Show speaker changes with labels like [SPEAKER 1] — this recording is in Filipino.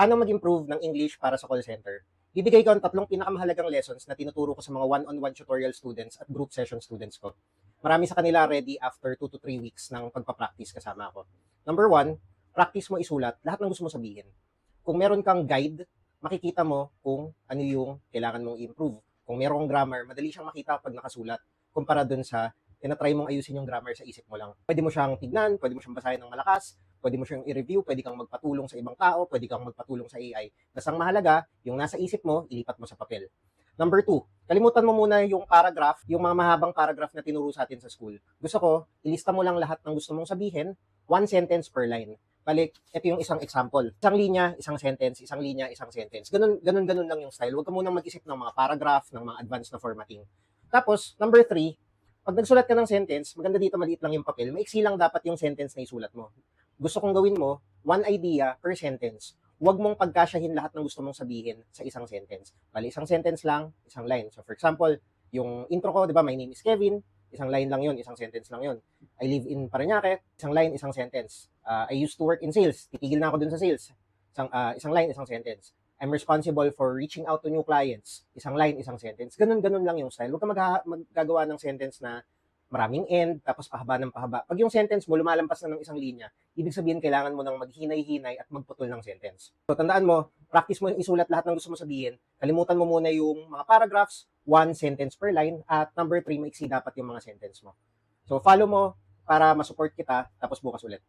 [SPEAKER 1] Paano mag-improve ng English para sa call center? Bibigay ko ang tatlong pinakamahalagang lessons na tinuturo ko sa mga one-on-one tutorial students at group session students ko. Marami sa kanila ready after 2 to 3 weeks ng pagpa-practice kasama ako. Number 1, practice mo isulat lahat ng gusto mo sabihin. Kung meron kang guide, makikita mo kung ano yung kailangan mong i-improve. Kung meron kang grammar, madali siyang makita pag nakasulat kumpara dun sa tinatry mong ayusin yung grammar sa isip mo lang. Pwede mo siyang tignan, pwede mo siyang basahin ng malakas, pwede mo siyang i-review, pwede kang magpatulong sa ibang tao, pwede kang magpatulong sa AI. Basta ang mahalaga, yung nasa isip mo, ilipat mo sa papel. Number 2, kalimutan mo muna yung paragraph, yung mga mahabang paragraph na tinuro sa atin sa school. Gusto ko, ilista mo lang lahat ng gusto mong sabihin, one sentence per line. Balik, ito yung isang example. Isang linya, isang sentence, isang linya, isang sentence. Ganun lang yung style. Huwag ka munang mag-isip ng mga paragraph, ng mga advanced na formatting. Tapos, number 3, pag nagsulat ka ng sentence, maganda dito maliit lang yung papel, maiksi lang dapat yung sentence na isulat mo. Gusto kong gawin mo, one idea per sentence. Huwag mong pagkasyahin lahat ng gusto mong sabihin sa isang sentence. Bali, isang sentence lang, isang line. So for example, yung intro ko, di ba, my name is Kevin, isang line lang yun, isang sentence lang yun. I live in Parañaque, isang line, isang sentence. I used to work in sales, titigil na ako dun sa sales. Isang line, isang sentence. I'm responsible for reaching out to new clients. Isang line, isang sentence. Ganun lang yung style. Huwag ka maggagawa ng sentence na maraming end, tapos pahaba ng pahaba. Pag yung sentence mo lumalampas na ng isang linya, ibig sabihin kailangan mo nang maghinay-hinay at magputol ng sentence. So tandaan mo, practice mo yung isulat lahat ng gusto mo sabihin. Kalimutan mo muna yung mga paragraphs, one sentence per line, at number 3, maiksi dapat yung mga sentence mo. So follow mo para masupport kita, tapos bukas ulit.